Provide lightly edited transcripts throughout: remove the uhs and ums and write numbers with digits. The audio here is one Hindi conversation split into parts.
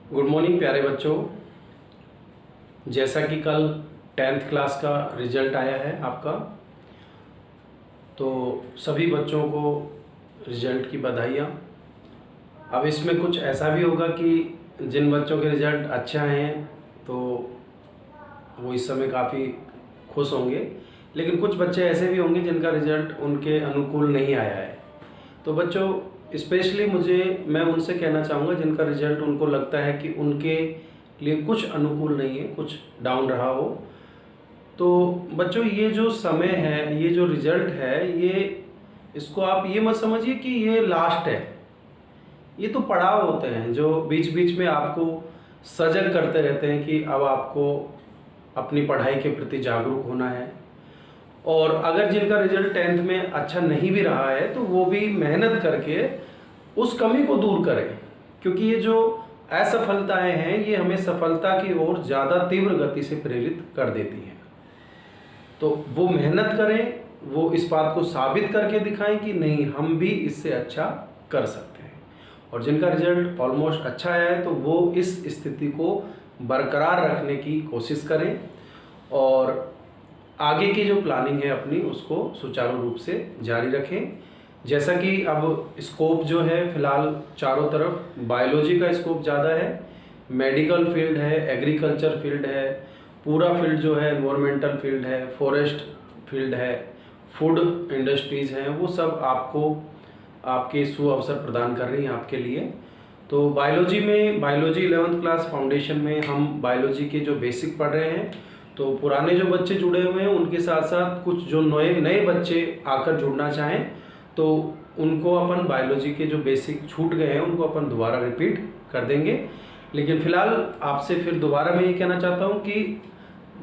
गुड मॉर्निंग प्यारे बच्चों। जैसा कि कल 10th क्लास का रिजल्ट आया है आपका, तो सभी बच्चों को रिजल्ट की बधाइयाँ। अब इसमें कुछ ऐसा भी होगा कि जिन बच्चों के रिजल्ट अच्छा हैं तो वो इस समय काफ़ी खुश होंगे, लेकिन कुछ बच्चे ऐसे भी होंगे जिनका रिजल्ट उनके अनुकूल नहीं आया है। तो बच्चों स्पेशली मैं उनसे कहना चाहूँगा जिनका रिजल्ट उनको लगता है कि उनके लिए कुछ अनुकूल नहीं है, कुछ डाउन रहा हो। तो बच्चों ये जो समय है, ये जो रिजल्ट है, इसको आप ये मत समझिए कि ये लास्ट है। ये तो पड़ाव होते हैं जो बीच बीच में आपको सजग करते रहते हैं कि अब आपको अपनी पढ़ाई के प्रति जागरूक होना है। और अगर जिनका रिजल्ट 10th में अच्छा नहीं भी रहा है तो वो भी मेहनत करके उस कमी को दूर करें, क्योंकि ये जो असफलताएं हैं ये हमें सफलता की ओर ज़्यादा तीव्र गति से प्रेरित कर देती हैं। तो वो मेहनत करें, वो इस बात को साबित करके दिखाएं कि नहीं, हम भी इससे अच्छा कर सकते हैं। और जिनका रिजल्ट ऑलमोस्ट अच्छा आया है तो वो इस स्थिति को बरकरार रखने की कोशिश करें और आगे की जो प्लानिंग है अपनी उसको सुचारू रूप से जारी रखें। जैसा कि अब स्कोप जो है फिलहाल चारों तरफ बायोलॉजी का स्कोप ज़्यादा है, मेडिकल फील्ड है, एग्रीकल्चर फील्ड है, पूरा फील्ड जो है एनवायरमेंटल फील्ड है, फॉरेस्ट फील्ड है, फूड इंडस्ट्रीज़ हैं, वो सब आपको आपके सुअवसर प्रदान कर रही हैं आपके लिए। तो बायोलॉजी 11th क्लास फाउंडेशन में हम बायोलॉजी के जो बेसिक पढ़ रहे हैं। तो पुराने जो बच्चे जुड़े हुए हैं उनके साथ साथ कुछ जो नए बच्चे आकर जुड़ना चाहें तो उनको अपन बायोलॉजी के जो बेसिक छूट गए हैं उनको अपन दोबारा रिपीट कर देंगे। लेकिन फ़िलहाल आपसे फिर दोबारा मैं ये कहना चाहता हूँ कि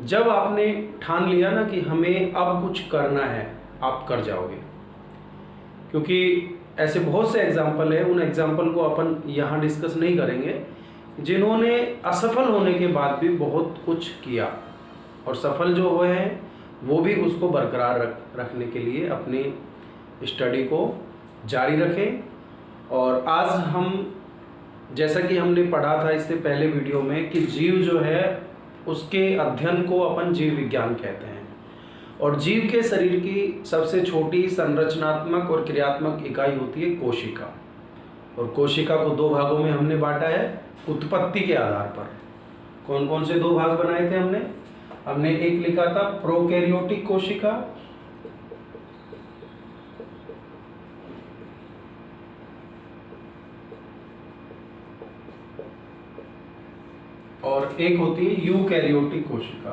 जब आपने ठान लिया ना कि हमें अब कुछ करना है, आप कर जाओगे। क्योंकि ऐसे बहुत से एग्जाम्पल हैं, उन एग्जाम्पल को अपन यहाँ डिस्कस नहीं करेंगे जिन्होंने असफल होने के बाद भी बहुत कुछ किया और सफल जो हुए हैं वो भी उसको बरकरार रखने के लिए अपनी स्टडी को जारी रखें। और आज हम, जैसा कि हमने पढ़ा था इससे पहले वीडियो में, कि जीव जो है उसके अध्ययन को अपन जीव विज्ञान कहते हैं। और जीव के शरीर की सबसे छोटी संरचनात्मक और क्रियात्मक इकाई होती है कोशिका। और कोशिका को दो भागों में हमने बांटा है उत्पत्ति के आधार पर। कौन कौन से दो भाग बनाए थे हमने एक लिखा था प्रोकैरियोटिक कोशिका और एक होती है यूकैरियोटिक कोशिका।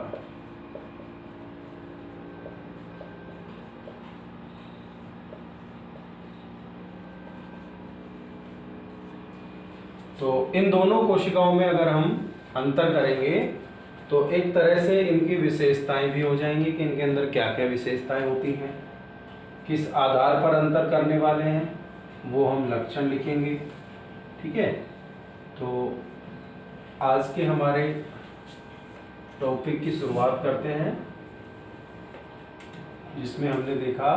तो इन दोनों कोशिकाओं में अगर हम अंतर करेंगे तो एक तरह से इनकी विशेषताएं भी हो जाएंगी कि इनके अंदर क्या क्या विशेषताएं होती हैं, किस आधार पर अंतर करने वाले हैं, वो हम लक्षण लिखेंगे। ठीक है, तो आज के हमारे टॉपिक की शुरुआत करते हैं, जिसमें हमने देखा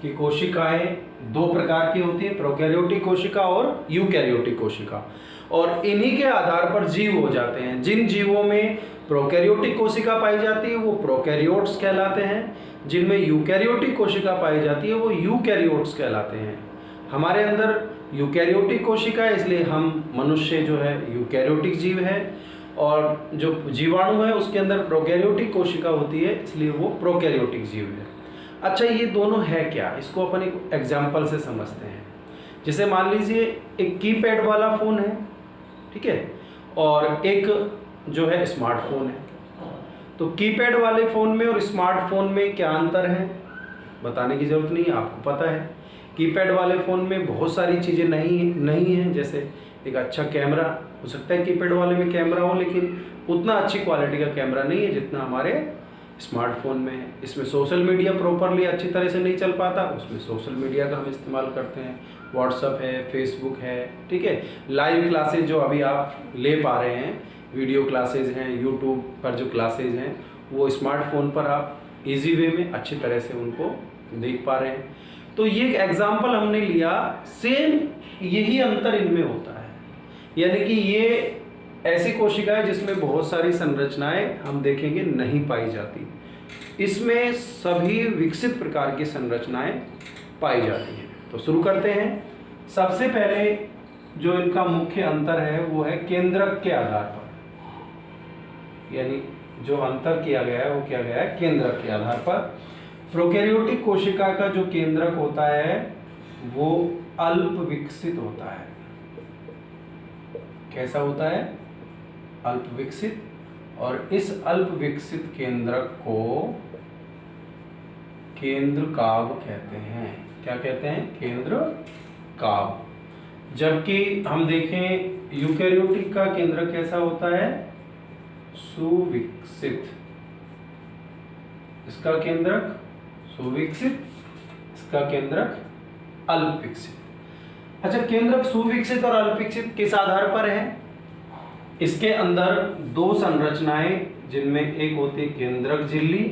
कि कोशिकाएं दो प्रकार की होती है, प्रोकैरियोटिक कोशिका और यूकैरियोटिक कोशिका। और इन्हीं के आधार पर जीव हो जाते हैं। जिन जीवों में प्रोकैरियोटिक कोशिका पाई जाती है वो प्रोकैरियोट्स कहलाते हैं, जिनमें यूकैरियोटिक कोशिका पाई जाती है वो यूकैरियोट्स कहलाते हैं। हमारे अंदर यूकैरियोटिक कोशिका है, इसलिए हम मनुष्य जो है यूकैरियोटिक जीव है, और जो जीवाणु है उसके अंदर प्रोकैरियोटिक कोशिका होती है, इसलिए वो प्रोकैरियोटिक जीव है। अच्छा, ये दोनों है क्या, इसको अपन एक एग्जाम्पल से समझते हैं। जैसे मान लीजिए एक कीपैड वाला फ़ोन है, ठीक है, और एक जो है स्मार्टफोन है। तो कीपैड वाले फ़ोन में और स्मार्टफोन में क्या अंतर है बताने की ज़रूरत नहीं है, आपको पता है। कीपैड वाले फ़ोन में बहुत सारी चीज़ें नहीं हैं, जैसे एक अच्छा कैमरा हो सकता है कीपैड वाले में कैमरा हो, लेकिन उतना अच्छी क्वालिटी का कैमरा नहीं है जितना हमारे स्मार्टफोन में है। इसमें सोशल मीडिया प्रॉपरली अच्छी तरह से नहीं चल पाता, उसमें सोशल मीडिया का हम इस्तेमाल करते हैं, व्हाट्सअप है, फेसबुक है, ठीक है। लाइव क्लासेज जो अभी आप ले पा रहे हैं, वीडियो क्लासेज हैं, यूट्यूब पर जो क्लासेज हैं, वो स्मार्टफोन पर आप इजी वे में अच्छी तरह से उनको देख पा रहे हैं। तो ये एक एग्जाम्पल हमने लिया, सेम यही अंतर इनमें होता है। यानी कि ये ऐसी कोशिकाएं जिसमें बहुत सारी संरचनाएं हम देखेंगे नहीं पाई जाती। इसमें सभी विकसित प्रकार की संरचनाएं पाई जाती हैं। तो शुरू करते हैं। सबसे पहले जो इनका मुख्य अंतर है वो है केंद्रक के आधार पर, यानी जो अंतर किया गया है वो किया गया है केंद्रक के आधार पर। प्रोकैरियोटिक कोशिका का जो केंद्रक होता है वो अल्प विकसित होता है। कैसा होता है? अल्प विकसित। और इस अल्प विकसित केंद्रक को केंद्रकाभ कहते हैं। क्या कहते हैं? केंद्रकाभ। जबकि हम देखें यूकैरियोटिक का केंद्रक कैसा होता है? सुविकसित। इसका केंद्रक सुविकसित, इसका केंद्रक अल्प विकसित। अच्छा, केंद्रक सुविकसित और अल्प विकसित किस आधार पर है? इसके अंदर दो संरचनाएं जिनमें एक होती है केंद्रक झिल्ली,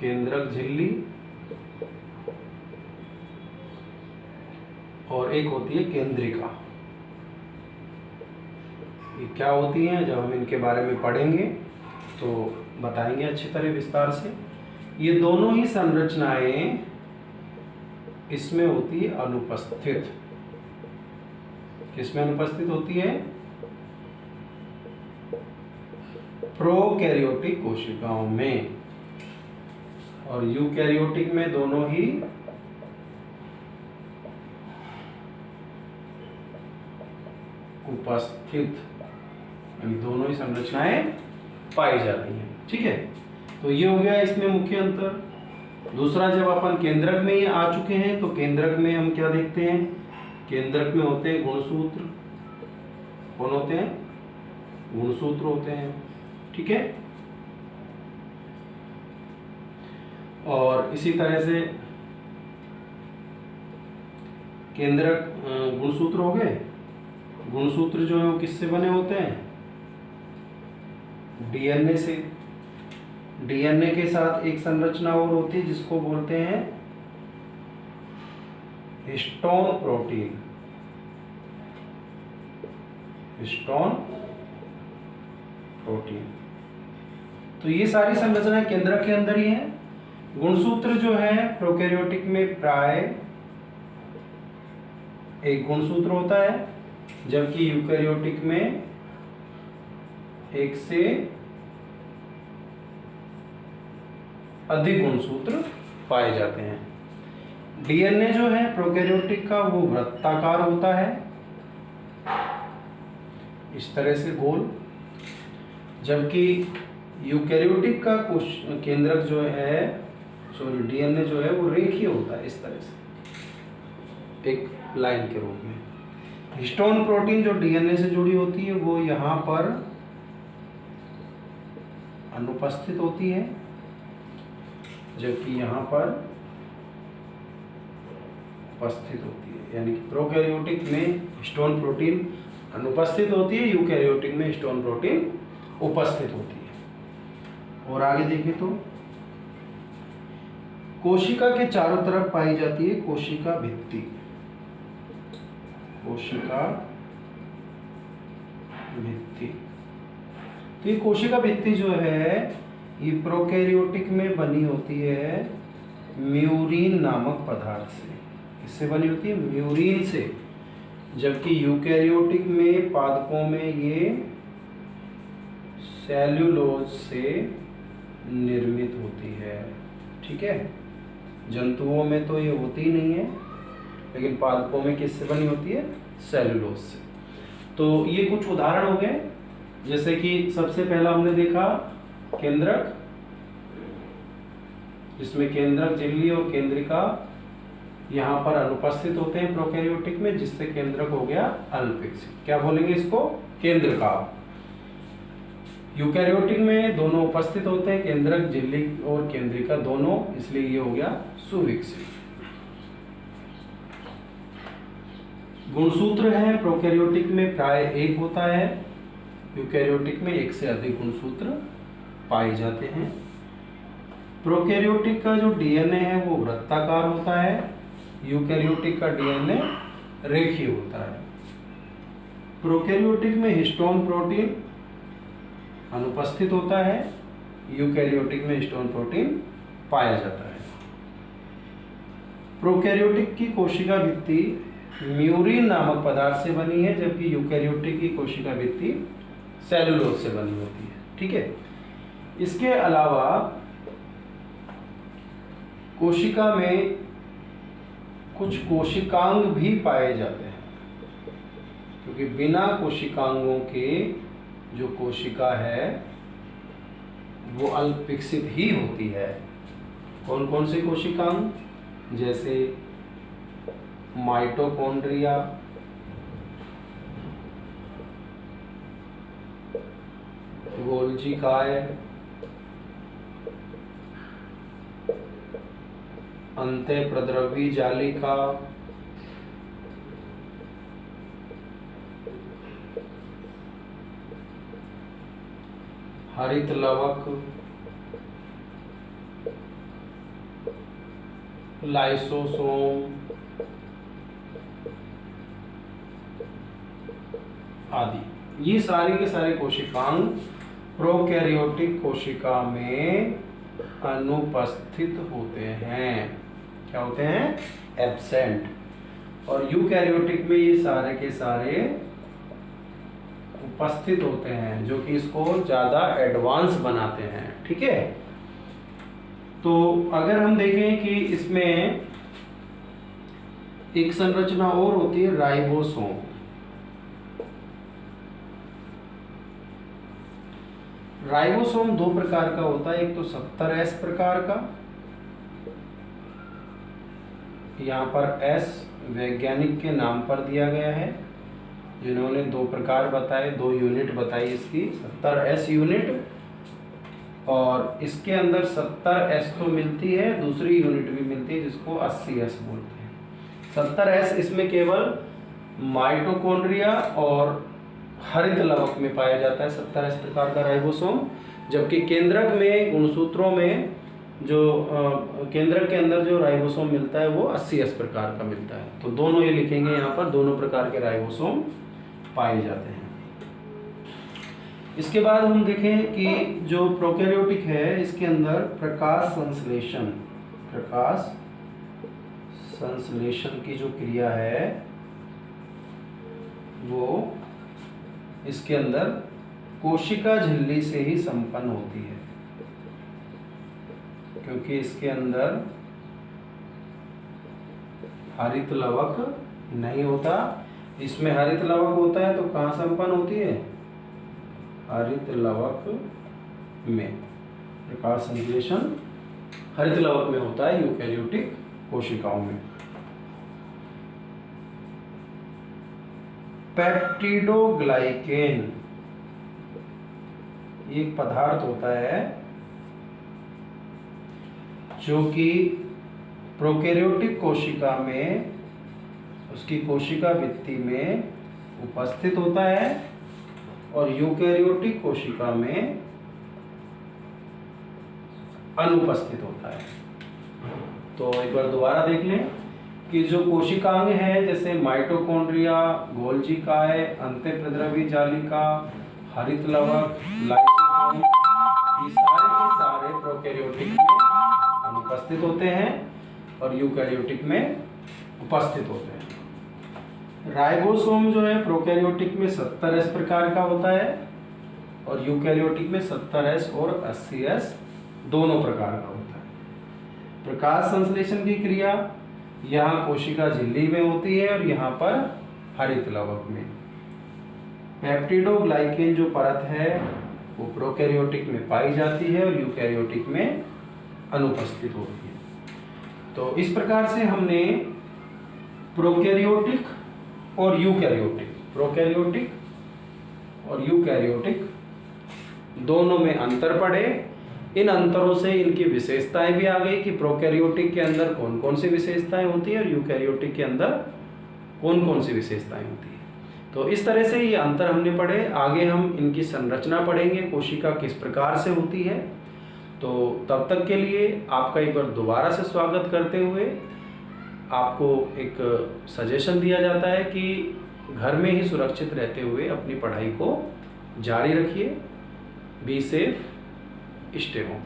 केंद्रक झिल्ली, और एक होती है केंद्रिका। ये क्या होती हैं? जब हम इनके बारे में पढ़ेंगे तो बताएंगे अच्छी तरह विस्तार से। ये दोनों ही संरचनाएं इसमें होती है अनुपस्थित। किसमें अनुपस्थित होती है? प्रोकैरियोटिक कोशिकाओं में। और यूकैरियोटिक में दोनों ही उपस्थित, यानी दोनों ही संरचनाएं पाई जाती हैं। ठीक है, तो ये हो गया इसमें मुख्य अंतर। दूसरा, जब अपन केंद्रक में ही आ चुके हैं तो केंद्रक में हम क्या देखते हैं? केंद्रक में होते हैं गुणसूत्र। कौन होते हैं? गुणसूत्र होते हैं। ठीक है, और इसी तरह से केंद्रक गुणसूत्र हो गए। गुणसूत्र जो है वो किससे बने होते हैं? डीएनए से। डीएनए के साथ एक संरचना और होती है जिसको बोलते हैं हिस्टोन प्रोटीन। Histone protein. तो ये सारी संरचनाएं केंद्रक के अंदर ही हैं। गुणसूत्र जो है प्रोकैरियोटिक में प्राय एक गुणसूत्र होता है, जबकि यूकैरियोटिक में एक से अधिक गुणसूत्र पाए जाते हैं। डीएनए जो है प्रोकैरियोटिक का वो वृत्ताकार होता है, इस तरह से गोल, जबकि यूकैरियोटिक का केंद्रक जो है, सॉरी डीएनए जो है वो रेखीय होता है, इस तरह से एक लाइन के रूप में। हिस्टोन प्रोटीन जो डीएनए से जुड़ी होती है वो यहाँ पर अनुपस्थित होती है, जबकि यहाँ पर उपस्थित होती है। यानी कि प्रोकैरियोटिक में हिस्टोन प्रोटीन अनुपस्थित होती है, यूकैरियोटिक में हिस्टोन प्रोटीन उपस्थित होती है। और आगे देखें तो कोशिका के चारों तरफ पाई जाती है कोशिका भित्ति। कोशिका भित्ति। तो ये कोशिका भित्ति जो है ये प्रोकैरियोटिक में बनी होती है म्यूरिन नामक पदार्थ से। किससे बनी होती है? म्यूरिन से। जबकि यूकैरियोटिक में पादपों में ये सेल्यूलोज से निर्मित होती है। ठीक है, जंतुओं में तो ये होती ही नहीं है, लेकिन पादपों में किससे बनी होती है? सेल्यूलोज से। तो ये कुछ उदाहरण हो गए, जैसे कि सबसे पहला हमने देखा केंद्रक, जिसमें केंद्रक झिल्ली और केंद्रिका यहाँ पर अनुपस्थित होते हैं प्रोकैरियोटिक में, जिससे केंद्रक हो गया अल्प विकसित। क्या बोलेंगे इसको? केंद्रकाभ। यूकैरियोटिक में दोनों उपस्थित होते हैं, केंद्रक झिल्ली और केंद्रिका दोनों, इसलिए ये हो गया सुविकसित। गुणसूत्र है प्रोकैरियोटिक में प्राय एक होता है, यूकैरियोटिक में एक से अधिक गुणसूत्र पाए जाते हैं। प्रोकैरियोटिक का जो डीएनए है वो वृत्ताकार होता है, यूकैरियोटिक का डीएनए रेखीय होता है। प्रोकैरियोटिक में हिस्टोन प्रोटीन अनुपस्थित होता है, यूकैरियोटिक में हिस्टोन प्रोटीन पाया जाता है। प्रोकैरियोटिक की कोशिका भित्ति म्यूरिन नामक पदार्थ से बनी है, जबकि यूकैरियोटिक की कोशिका भित्ति सेलुलोज से बनी होती है। ठीक है। इसके अलावा कोशिका में कुछ कोशिकांग भी पाए जाते हैं, क्योंकि बिना कोशिकांगों के जो कोशिका है वो अल्प विकसित ही होती है। कौन कौन से कोशिकांग? जैसे माइटोकॉन्ड्रिया, गोल्जी काय, अंतःप्रद्रवी जालिका, हरित लवक, लाइसोसोम आदि। ये सारे के सारे कोशिकांग प्रोकैरियोटिक कोशिका में अनुपस्थित होते हैं। क्या होते हैं? एब्सेंट। और यूकैरियोटिक में ये सारे के सारे उपस्थित होते हैं, जो कि इसको ज़्यादा एडवांस बनाते हैं। ठीक है। तो अगर हम देखें कि इसमें एक संरचना और होती है राइबोसोम। राइबोसोम दो प्रकार का होता है, एक तो 70S प्रकार का, यहाँ पर S वैज्ञानिक के नाम पर दिया गया है, जिन्होंने दो प्रकार बताए, दो यूनिट बताई इसकी, 70S यूनिट। और इसके अंदर 70S तो मिलती है, दूसरी यूनिट भी मिलती है जिसको 80S बोलते हैं। 70S इसमें केवल माइटोकॉन्ड्रिया और हरित लवक में पाया जाता है 70S प्रकार का राइबोसोम, जबकि केंद्रक में गुणसूत्रों में जो केंद्रक के अंदर जो राइबोसोम मिलता है वो 80S प्रकार का मिलता है। तो दोनों ये लिखेंगे यहाँ पर, दोनों प्रकार के राइबोसोम पाए जाते हैं। इसके बाद हम देखें कि जो प्रोकैरियोटिक है इसके अंदर प्रकाश संश्लेषण की जो क्रिया है वो इसके अंदर कोशिका झिल्ली से ही संपन्न होती है, क्योंकि इसके अंदर हरित लवक नहीं होता। इसमें हरित लवक होता है तो कहाँ संपन्न होती है? हरित लवक में। प्रकाश संश्लेषण हरित लवक में होता है यूकैरियोटिक कोशिकाओं में। पेप्टिडोग्लाइकेन एक पदार्थ होता है जो कि प्रोकैरियोटिक कोशिका में, उसकी कोशिका भित्ति में उपस्थित होता है और यूकैरियोटिक कोशिका में अनुपस्थित होता है। तो एक बार दोबारा देख लें कि जो कोशिकांग है जैसे माइटोकॉन्ड्रिया, गोल्जी काय, अंतःप्रद्रवी जालिका, हरित लवक, लाइसोसोम, ये सारे के सारे प्रोकैरियोटिक में अनुपस्थित होते हैं और यूकैरियोटिक में उपस्थित होते हैं। राइबोसोम जो है प्रोकैरियोटिक में 70S प्रकार का होता है और यूकैरियोटिक में 70S और 80S दोनों प्रकार का होता है। प्रकाश संश्लेषण की क्रिया यहाँ कोशिका झिल्ली में होती है और यहाँ पर हरित लवक में। पेप्टिडोग्लाइकेन जो परत है वो प्रोकैरियोटिक में पाई जाती है और यूकैरियोटिक में अनुपस्थित होती है। तो इस प्रकार से हमने प्रोकैरियोटिक और यूकैरियोटिक दोनों में अंतर पढ़े। इन अंतरों से इनकी विशेषताएं भी आ गई कि प्रोकैरियोटिक के अंदर कौन कौन सी विशेषताएं होती है और यूकैरियोटिक के अंदर कौन कौन सी विशेषताएं होती है। तो इस तरह से ये अंतर हमने पढ़े। आगे हम इनकी संरचना पढ़ेंगे, कोशिका किस प्रकार से होती है। तो तब तक के लिए आपका एक बार दोबारा से स्वागत करते हुए आपको एक सजेशन दिया जाता है कि घर में ही सुरक्षित रहते हुए अपनी पढ़ाई को जारी रखिए। Be safe, stay home.